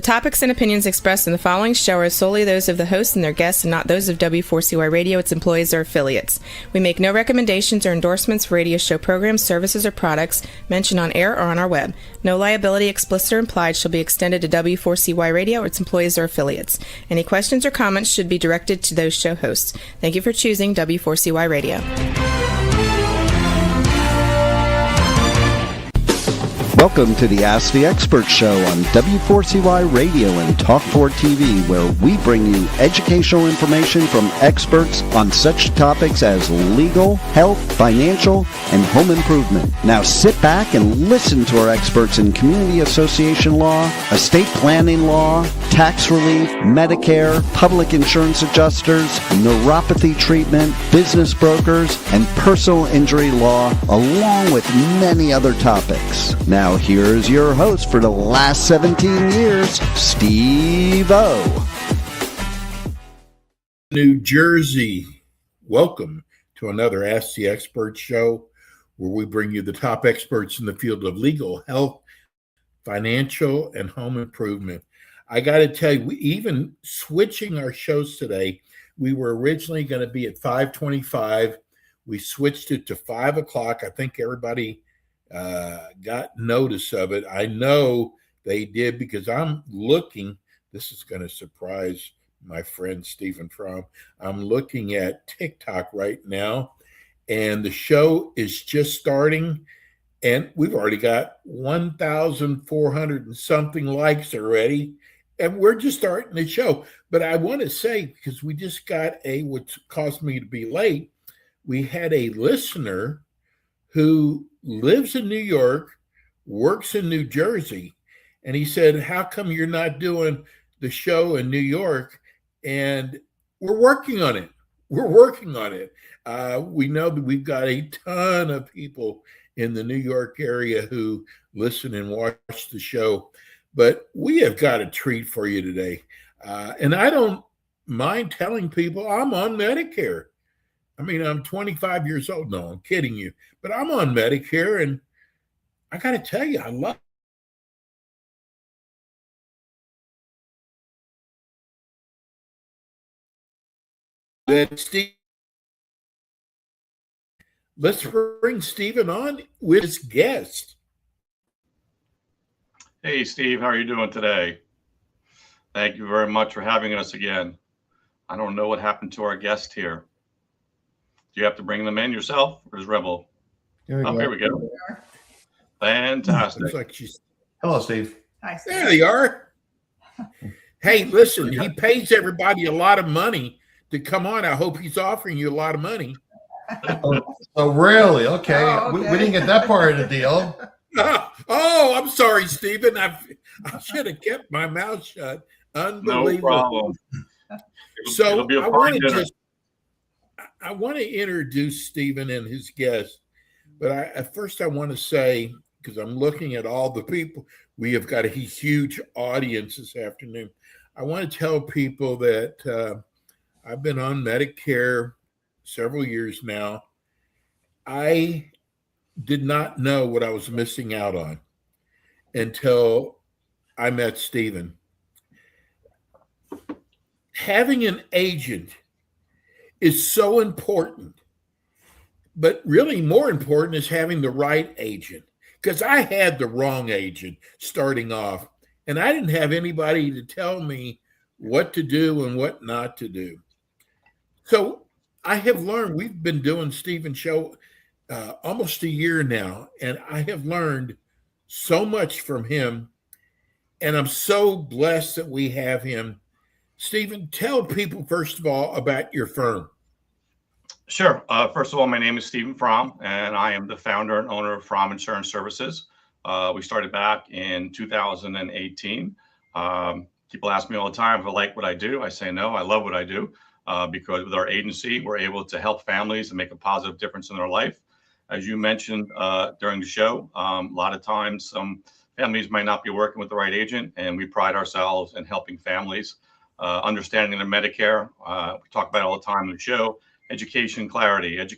topics and opinions expressed in the following show are solely those of the host and their guests and not those of W4CY Radio, its employees, or affiliates. We make no recommendations or endorsements for radio show programs, services, or products mentioned on air or on our web. No liability, explicit or implied, shall be extended to W4CY Radio or its employees or affiliates. Any questions or comments should be directed to those show hosts. Thank you for choosing W4CY Radio. Welcome to the Ask the Expert Show on W4CY Radio and Talk4 TV, where we bring you educational information from experts on such topics as legal, health, financial, and home improvement. Now sit back and listen to our experts in community association law, estate planning law, tax relief, Medicare, public insurance adjusters, neuropathy treatment, business brokers, and personal injury law, along with many other topics. Now here's your host for the last 17 years, Steve O. New Jersey. Welcome to another Ask the Expert show where we bring you the top experts in the field of legal, health, financial, and home improvement. I got to tell you, we even switching our shows today, we were originally going to be at 5:25. We switched it to 5 o'clock. I think everybody got notice of it. I know they did because I'm looking. This is going to surprise my friend Stephen Fromm. I'm looking at TikTok right now, and the show is just starting, and we've already got 1,400 and something likes already, and we're just starting the show. But I want to say, because we just got what caused me to be late, we had a listener who lives in New York, works in New Jersey, and he said, how come you're not doing the show in New York? And we're working on it. We're working on it. We know that we've got a ton of people in the New York area who listen and watch the show, but we have got a treat for you today. And I don't mind telling people I'm on Medicare. I mean, I'm 25 years old. No, I'm kidding you. But I'm on Medicare, and I got to tell you, I love that. Steve, let's bring Stephen on with his guest. Hey, Steve, how are you doing today? Thank you very much for having us again. I don't know what happened to our guest here. Do you have to bring them in yourself, or is Rebel? Here we go. Fantastic. Like hello, Steve. Hi, Steve. There they are. Hey, listen, he pays everybody a lot of money to come on. I hope he's offering you a lot of money. Oh, really? Okay. We didn't get that part of the deal. Oh, I'm sorry, Stephen. I should have kept my mouth shut. Unbelievable. No problem. So I want to introduce Stephen and his guest, but at first I want to say, because I'm looking at all the people, we have got a huge audience this afternoon. I want to tell people that I've been on Medicare several years now. I did not know what I was missing out on until I met Stephen. Having an agent is so important, but really more important is having the right agent, because I had the wrong agent starting off, and I didn't have anybody to tell me what to do and what not to do. So I have learned, we've been doing Stephen's show almost a year now, and I have learned so much from him, and I'm so blessed that we have him. Stephen, tell people, first of all, about your firm. Sure. First of all, my name is Stephen Fromm, and I am the founder and owner of Fromm Insurance Services. We started back in 2018. People ask me all the time if I like what I do. I say no, I love what I do, because with our agency, we're able to help families and make a positive difference in their life. As you mentioned during the show, a lot of times some families might not be working with the right agent, and we pride ourselves in helping families understanding their Medicare. We talk about it all the time in the show. Education clarity. Anyone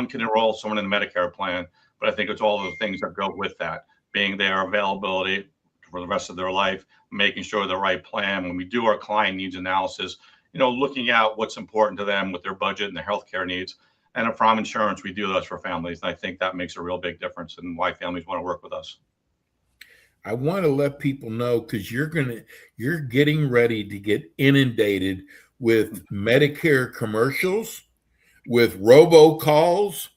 can enroll someone in the Medicare plan, but I think it's all the things that go with that. Being there, availability, for the rest of their life, making sure the right plan. When we do our client needs analysis, looking at what's important to them with their budget and their healthcare needs. And at From Insurance, we do those for families. And I think that makes a real big difference in why families want to work with us. I want to let people know, because you're getting ready to get inundated with Medicare commercials, with robocalls.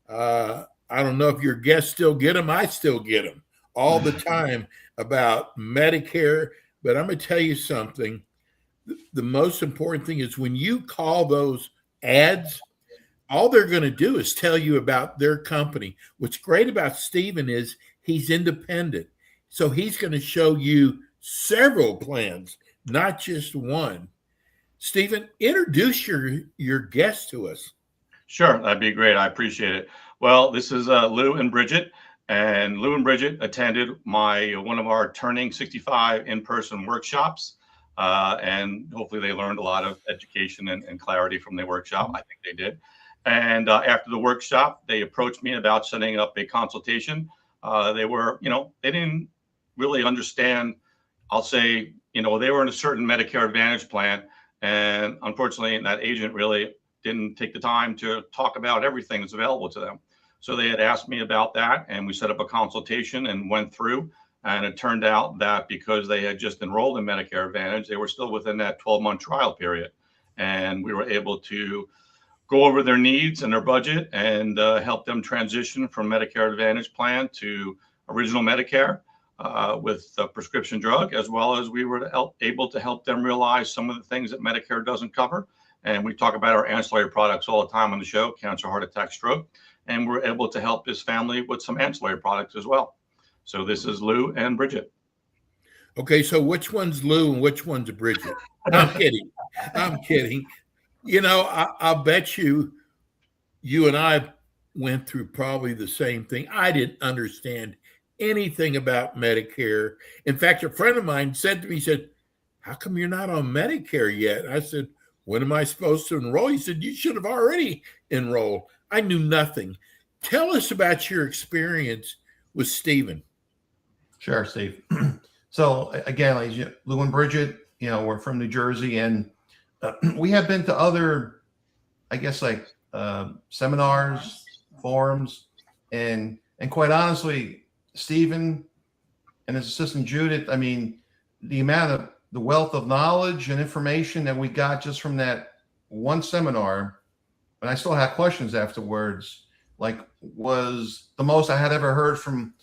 I don't know if your guests still get them. I still get them all the time about Medicare. But I'm going to tell you something. The most important thing is when you call those ads, all they're going to do is tell you about their company. What's great about Stephen is he's independent. So he's going to show you several plans, not just one. Stephen, introduce your guest to us. Sure, that'd be great. I appreciate it. Well, this is Lou and Bridget. And Lou and Bridget attended one of our Turning 65 in-person workshops. And hopefully they learned a lot of education and clarity from the workshop. I think they did. And after the workshop, they approached me about setting up a consultation. They didn't really understand, I'll say, they were in a certain Medicare Advantage plan. And unfortunately, that agent really didn't take the time to talk about everything that's available to them. So they had asked me about that, and we set up a consultation and went through. And it turned out that because they had just enrolled in Medicare Advantage, they were still within that 12-month trial period. And we were able to go over their needs and their budget and help them transition from Medicare Advantage plan to original Medicare with a prescription drug, as well as we were able to help them realize some of the things that Medicare doesn't cover. And we talk about our ancillary products all the time on the show: cancer, heart attack, stroke. And we're able to help this family with some ancillary products as well. So this is Lou and Bridget. Okay, so which one's Lou and which one's Bridget? I'm kidding. I'm kidding. I'll bet you and I went through probably the same thing. I didn't understand anything about Medicare. In fact, a friend of mine said to me, he said, "How come you're not on Medicare yet?" I said, "When am I supposed to enroll?" He said, "You should have already enrolled." I knew nothing. Tell us about your experience with Stephen. Sure, Steve. So again, Lou and Bridget, we're from New Jersey, and we have been to other, I guess, seminars, forums, and quite honestly, Stephen and his assistant Judith, the amount of the wealth of knowledge and information that we got just from that one seminar, and I still had questions afterwards, was the most I had ever heard from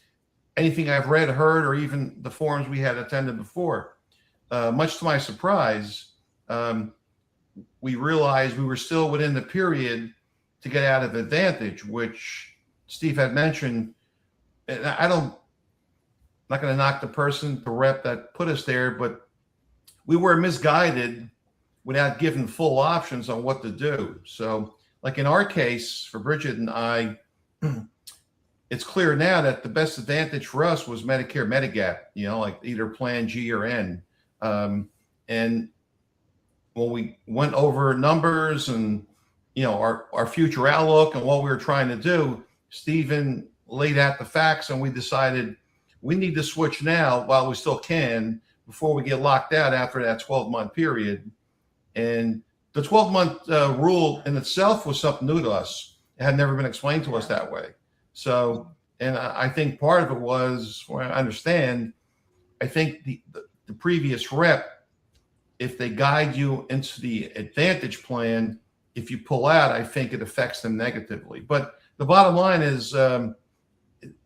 anything I've read, heard, or even the forums we had attended before. Much to my surprise, we realized we were still within the period to get out of Advantage, which Steve had mentioned. And I'm not going to knock the person, the rep that put us there, but we were misguided without giving full options on what to do. So, in our case, for Bridget and I, it's clear now that the best advantage for us was Medicare Medigap, either Plan G or N. And when we went over numbers and, our future outlook and what we were trying to do, Stephen laid out the facts, and we decided we need to switch now while we still can before we get locked out after that 12-month period. And the 12-month rule in itself was something new to us. It had never been explained to us that way. So, and I think part of it was, from what I understand, I think the previous rep, if they guide you into the Advantage plan, if you pull out, I think it affects them negatively. But the bottom line is the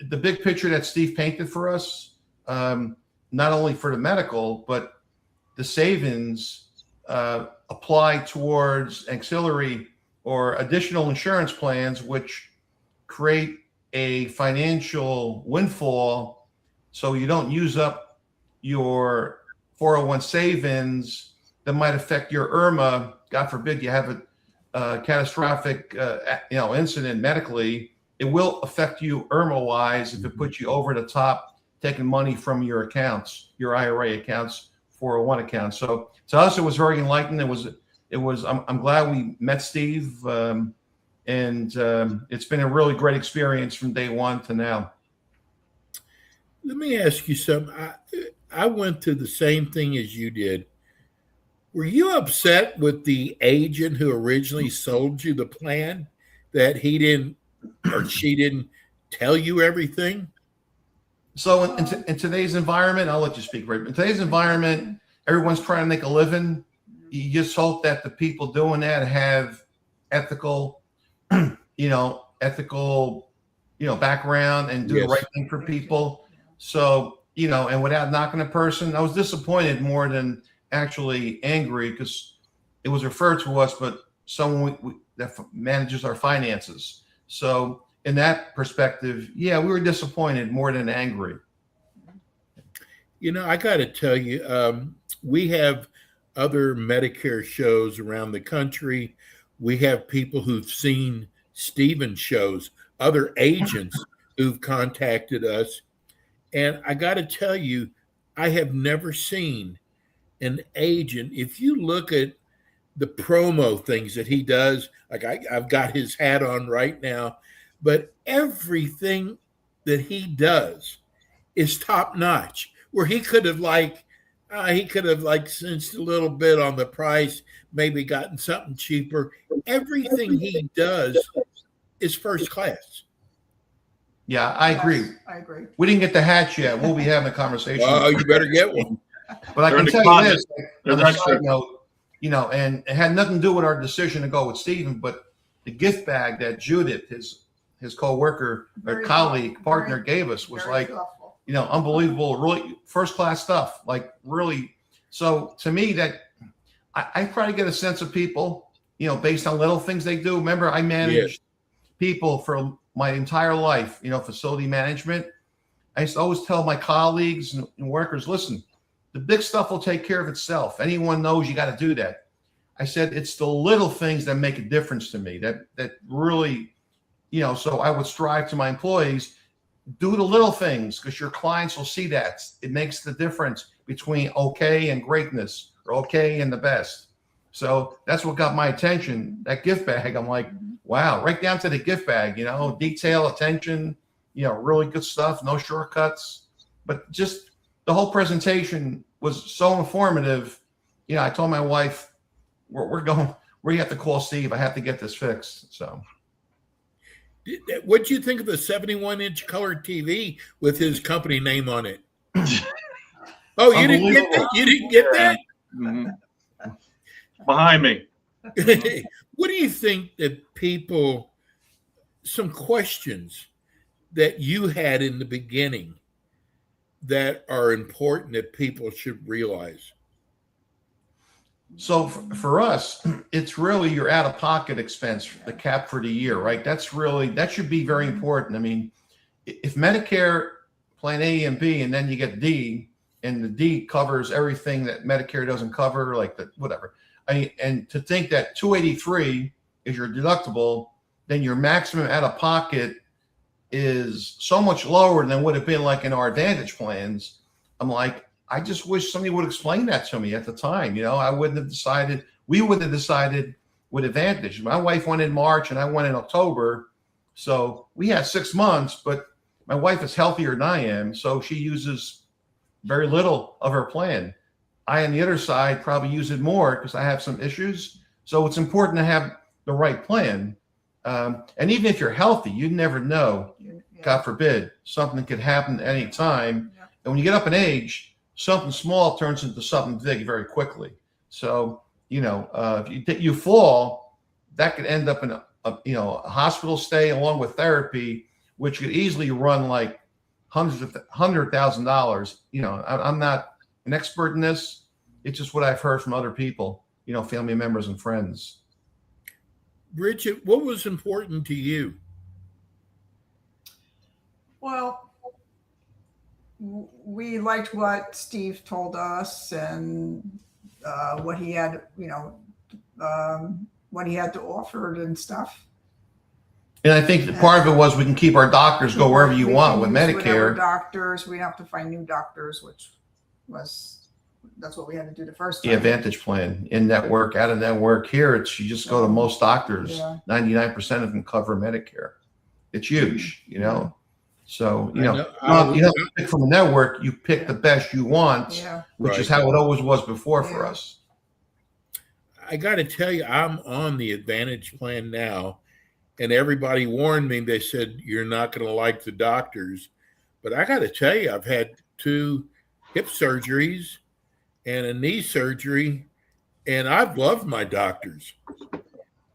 big picture that Steve painted for us, not only for the medical, but the savings apply towards auxiliary or additional insurance plans, which create a financial windfall so you don't use up your 401 savings that might affect your IRMA. God forbid you have a catastrophic incident medically. It will affect you IRMA-wise if it puts you over the top, taking money from your accounts, your IRA accounts, 401 accounts. So to us, it was very enlightening. It was. I'm glad we met Steve, and it's been a really great experience from day one to now. Let me ask you something. I went through the same thing as you did. Were you upset with the agent who originally sold you the plan that he didn't or she didn't tell you everything? So in today's environment, I'll let you speak, Ray. In today's environment, everyone's trying to make a living. You just hope that the people doing that have ethical, background and do the right thing for people. So, and without knocking a person, I was disappointed more than actually angry because it was referred to us, but someone that manages our finances. So in that perspective, yeah, we were disappointed more than angry. I got to tell you, we have other Medicare shows around the country. We have people who've seen Stephen's shows, other agents who've contacted us. And I got to tell you, I have never seen an agent. If you look at the promo things that he does, like I've got his hat on right now, but everything that he does is top notch. Where he could have cinched a little bit on the price, maybe gotten something cheaper. Everything he does is first class. Yeah, I agree. I agree. We didn't get the hats yet. We'll be having a conversation. Oh, you better get one. But I can tell you this, on a side note, and it had nothing to do with our decision to go with Stephen, but the gift bag that Judith, his co-worker, or colleague, partner, gave us was like, thoughtful. Unbelievable, really first-class stuff. Like really. So to me, that I try to get a sense of people, based on little things they do. Remember, I managed people for my entire life, facility management. I used to always tell my colleagues and workers, listen, the big stuff will take care of itself. Anyone knows you got to do that. I said, it's the little things that make a difference to me that really, so I would strive to my employees, do the little things because your clients will see that. It makes the difference between okay and greatness or okay and the best. So that's what got my attention, that gift bag. I'm like, wow, right down to the gift bag, detail, attention, really good stuff, no shortcuts. But just the whole presentation was so informative. I told my wife, we have to call Steve. I have to get this fixed. So. What do you think of the 71-inch color TV with his company name on it? Oh, you didn't get that? You didn't get that? Mm-hmm. Behind me. What do you think that some questions that you had in the beginning that are important that people should realize? So for us, it's really your out-of-pocket expense, the cap for the year, right? That should be very important. I mean, if Medicare plan A and B, and then you get D, and the D covers everything that Medicare doesn't cover, like whatever. And to think that $283 is your deductible, then your maximum out-of-pocket is so much lower than would have been like in our Advantage plans. I'm like, I just wish somebody would explain that to me at the time. We wouldn't have decided with Advantage. My wife went in March and I went in October. So we had 6 months, but my wife is healthier than I am. So she uses very little of her plan. I, on the other side, probably use it more because I have some issues. So it's important to have the right plan. And even if you're healthy, you never know, God forbid, something could happen at any time. Yeah. And when you get up in age, something small turns into something big very quickly. So, if you fall, that could end up in a hospital stay along with therapy, which could easily run like $100,000. I'm not an expert in this. It's just what I've heard from other people, family members and friends. Bridget, what was important to you? Well, we liked what Steve told us and what he had, what he had to offer and stuff. And I think part of it was we can keep our doctors go wherever you want with Medicare. Doctors, we have to find new doctors, that's what we had to do the first time. The Advantage plan, in network, out of network. Here, you just go to most doctors. 99% of them cover Medicare. It's huge, So, you I know, know. you have to pick from a network. You pick the best you want, Yeah. which is Right. how it always was before for Yeah. us. I got to tell you, I'm on the Advantage plan now, and everybody warned me. They said you're not going to like the doctors, but I got to tell you, I've had 2 hip surgeries and a knee surgery, and I've loved my doctors.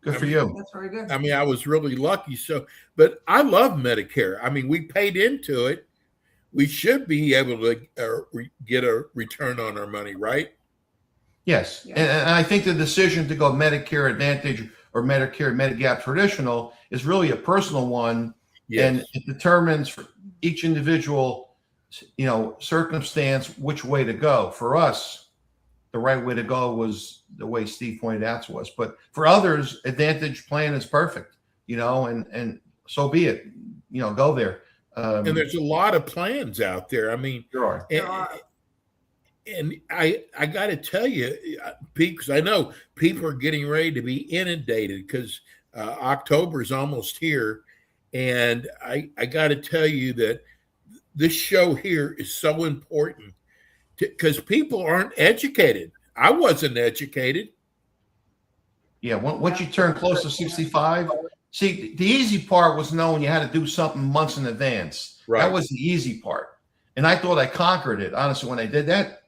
Good for you. That's very good. I mean, I was really lucky. So, but I love Medicare. I mean, we paid into it. We should be able to get a return on our money, right? Yes. Yeah. And I think the decision to go Medicare Advantage or Medicare Medigap Traditional is really a personal one. Yes. And it determines for each individual, you know, circumstance, which way to go. For us, the right way to go was the way Steve pointed out to us. But for others, Advantage plan is perfect, you know, and so be it. You know, go there. And there's a lot of plans out there. I mean, There are. and I got to tell you, Pete, because I know people are getting ready to be inundated because October is almost here. And I got to tell you that this show here is so important because people aren't educated. I wasn't educated. Yeah, once you turn close to 65, see, the easy part was knowing you had to do something months in advance. Right. That was the easy part. And I thought I conquered it, honestly, when I did that.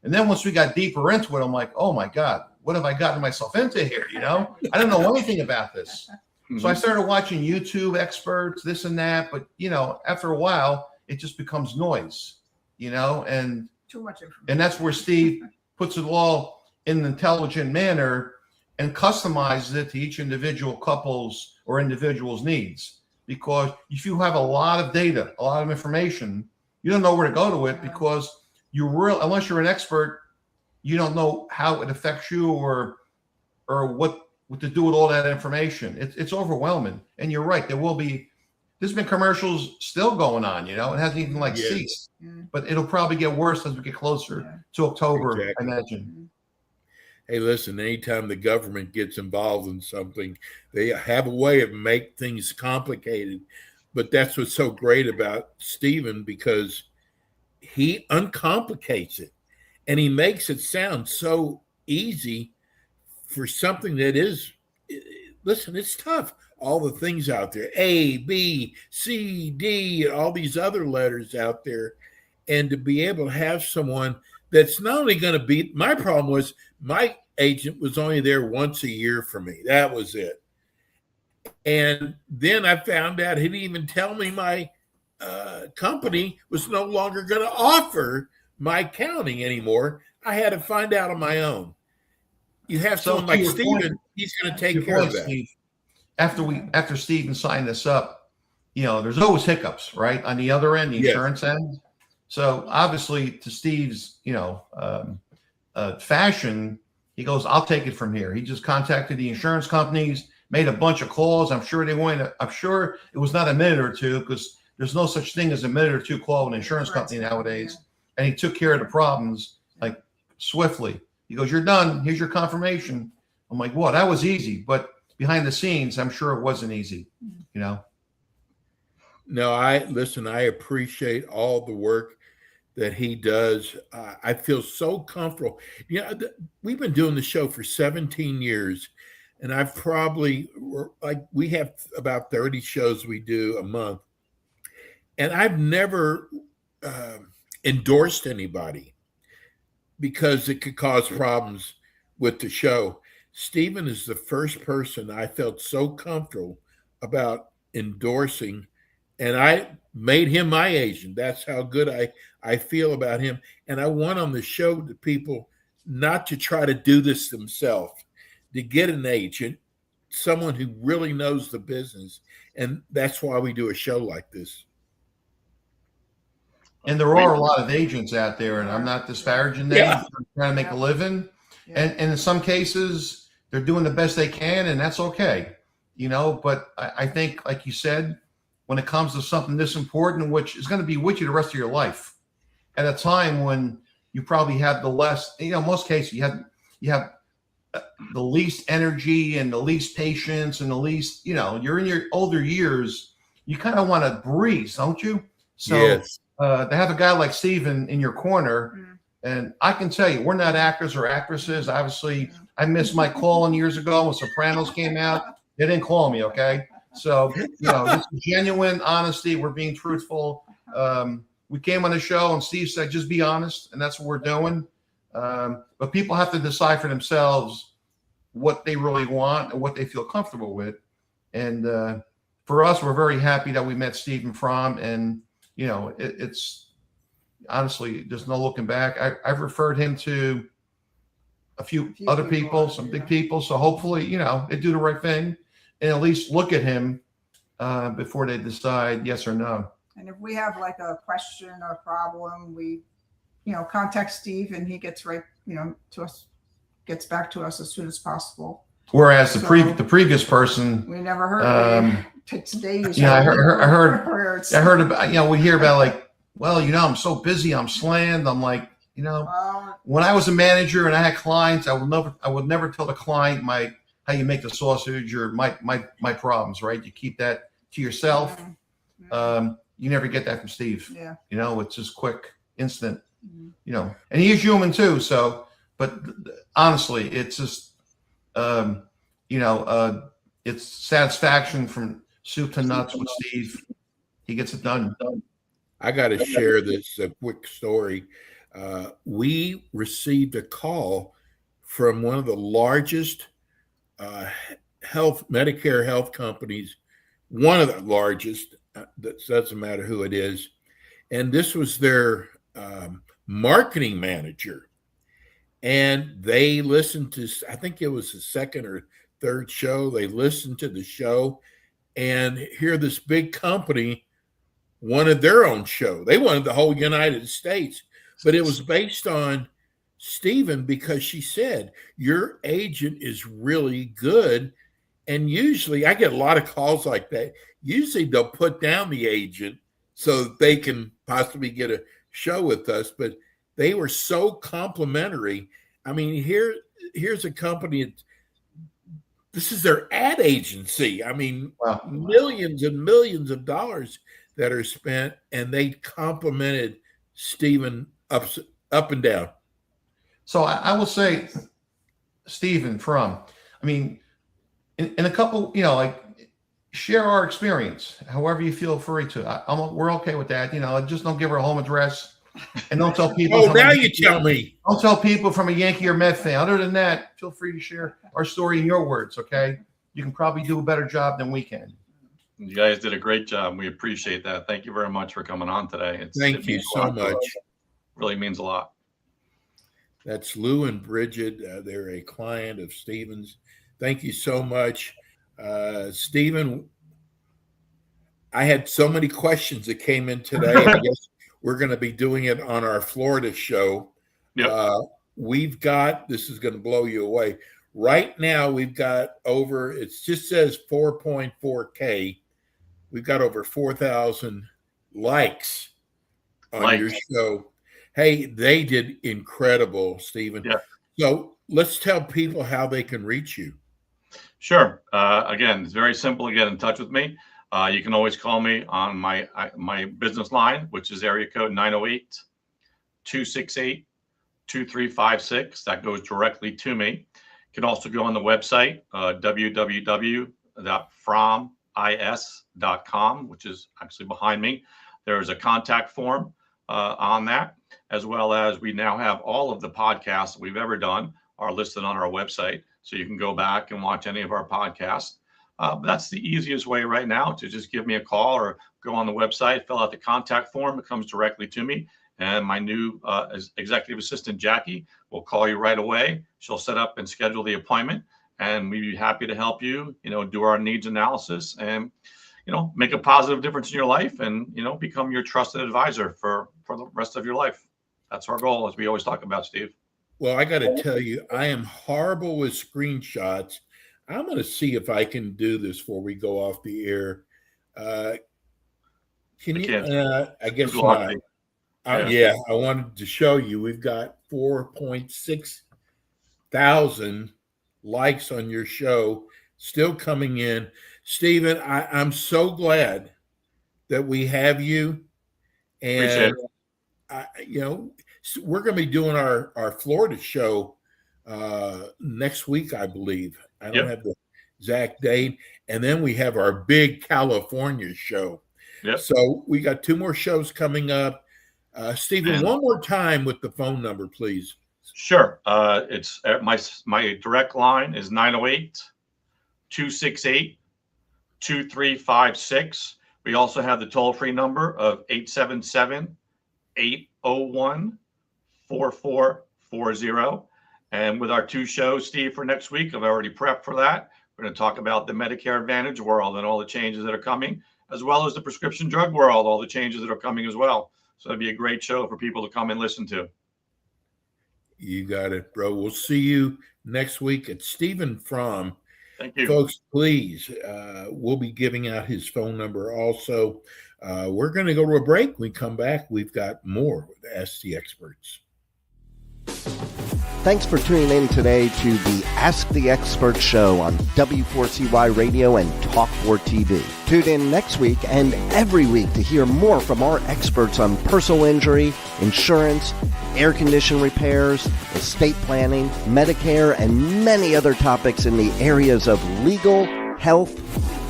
And then once we got deeper into it, I'm like, oh my God, what have I gotten myself into here? You know, I don't know anything about this. So I started watching YouTube experts, this and that. But, you know, after a while, it just becomes noise, you know, and Too much information. and that's where Steve puts it all in an intelligent manner and customizes it to each individual couple's or individual's needs. Because if you have a lot of data, a lot of information, you don't know where to go to it because unless you're an expert, you don't know how it affects you or what to do with all that information. It's overwhelming. And you're right. There's been commercials still going on, you know, it hasn't even ceased, but it'll probably get worse as we get closer to October, Exactly. I imagine. Hey, listen, anytime the government gets involved in something, they have a way of make things complicated. But that's what's so great about Stephen, because he uncomplicates it and he makes it sound so easy for something that is, listen, it's tough. All the things out there, A, B, C, D, all these other letters out there. And to be able to have someone that's not only going to be, my problem was my agent was only there once a year for me. That was it. And then I found out he didn't even tell me my company was no longer going to offer my accounting anymore. I had to find out on my own. You have someone like Stephen, he's going to take care of that. Steve, after Stephen signed this up, you know, there's always hiccups, right? On the other end, the insurance end. So obviously to Steve's, you know, fashion, he goes, I'll take it from here. He just contacted the insurance companies, made a bunch of calls. I'm sure it was not a minute or two because there's no such thing as a minute or two call with an insurance company nowadays. And he took care of the problems like swiftly. He goes, you're done. Here's your confirmation. I'm like, what? That was easy. But behind the scenes, I'm sure it wasn't easy, you know? No, I appreciate all the work that he does. I feel so comfortable. You know, we've been doing the show for 17 years, and I've probably, we have about 30 shows we do a month, and I've never endorsed anybody because it could cause problems with the show. Stephen is the first person I felt so comfortable about endorsing, and I made him my agent. That's how good I feel about him. And I want on the show to people not to try to do this themselves, to get an agent, someone who really knows the business. And that's why we do a show like this. And there are a lot of agents out there, and I'm not disparaging them. Yeah. They're trying to make a living. And in some cases, they're doing the best they can, and that's okay. You know, but I think, like you said, when it comes to something this important, which is going to be with you the rest of your life, at a time when you probably have the less, you know, in most cases, you have the least energy and the least patience and the least, you know, you're in your older years, you kind of want to breeze, don't you? So Yes. to have a guy like Steven in your corner, and I can tell you, we're not actors or actresses. Obviously, I missed my call years ago when Sopranos came out. They didn't call me, okay? So, this is genuine honesty. We're being truthful. We came on the show, and Steve said, just be honest, and that's what we're doing. But people have to decide for themselves what they really want and what they feel comfortable with. And for us, we're very happy that we met Stephen Fromm, and it's honestly there's no looking back. I've referred him to a few other people, some big people. So hopefully, they do the right thing and at least look at him before they decide yes or no. And if we have like a question or problem, we, contact Steve, and he gets right, to us, gets back to us as soon as possible. Whereas the previous person, we never heard. Today, I heard about, we hear about like, well, I'm so busy, I'm slammed. I'm like, when I was a manager and I had clients, I would never tell the client how you make the sausage or my problems, right? You keep that to yourself. You never get that from Steve. Yeah. It's just quick, instant. And he is human too. So, but honestly, it's just, it's satisfaction from soup to nuts with Steve. He gets it done. I got to share this quick story. We received a call from one of the largest Medicare health companies, one of the largest, that doesn't matter who it is. And this was their marketing manager. And they listened to, I think it was the second or third show. They listened to the show, and here this big company wanted their own show. They wanted the whole United States, but it was based on Stephen, because she said, your agent is really good. And usually I get a lot of calls like that. Usually they'll put down the agent so that they can possibly get a show with us, but they were so complimentary. I mean, here's a company, this is their ad agency. I mean, wow. Millions and millions of dollars that are spent, and they complimented Stephen up and down. So I will say, Stephen Fromm, I mean, in a couple, share our experience, however you feel free to. We're okay with that. Just don't give her a home address, and don't tell people. Oh, now you tell me. Don't tell people from a Yankee or Met fan. Other than that, feel free to share our story in your words. Okay, you can probably do a better job than we can. You guys did a great job. We appreciate that. Thank you very much for coming on today. Thank you so much. Really means a lot. That's Lou and Bridget. They're a client of Stephen's. Thank you so much. Stephen, I had so many questions that came in today. I guess we're going to be doing it on our Florida show. Yep. We've got, this is going to blow you away. Right now, we've got over, it just says 4.4K. We've got over 4,000 likes on your show. Hey, they did incredible, Stephen. Yeah. So let's tell people how they can reach you. Sure. Again, it's very simple to get in touch with me. You can always call me on my business line, which is area code 908-268-2356. That goes directly to me. You can also go on the website, www.fromis.com, which is actually behind me. There is a contact form on that, as well as we now have all of the podcasts that we've ever done are listed on our website. So you can go back and watch any of our podcasts. But that's the easiest way right now, to just give me a call or go on the website, fill out the contact form. It comes directly to me. And my new executive assistant, Jackie, will call you right away. She'll set up and schedule the appointment, and we'd be happy to help you, do our needs analysis and, make a positive difference in your life and, become your trusted advisor for the rest of your life. That's our goal, as we always talk about, Steve. Well, I got to tell you, I am horrible with screenshots. I'm going to see if I can do this before we go off the air. Can you? I guess not. Yeah, I wanted to show you. We've got 4.6 thousand likes on your show, still coming in. Stephen, I'm so glad that we have you. Appreciate And, we're going to be doing our Florida show next week, I believe. I don't have the exact date. And then we have our big California show. Yep. So we got 2 more shows coming up. Stephen, one more time with the phone number, please. Sure. It's my direct line is 908-268-2356. We also have the toll-free number of 877-801-4440. And with our 2 shows, Steve, for next week, I've already prepped for that. We're going to talk about the Medicare Advantage world and all the changes that are coming, as well as the prescription drug world, all the changes that are coming as well. So it'd be a great show for people to come and listen to. You got it, bro. We'll see you next week. It's Stephen Fromm. Thank you. Folks, please, we'll be giving out his phone number also. We're going to go to a break. When we come back, we've got more with Ask the Experts. Thanks for tuning in today to the Ask the Expert show on W4CY Radio and Talk4 TV. Tune in next week and every week to hear more from our experts on personal injury, insurance, air condition repairs, estate planning, Medicare, and many other topics in the areas of legal, health,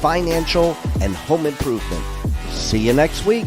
financial, and home improvement. See you next week.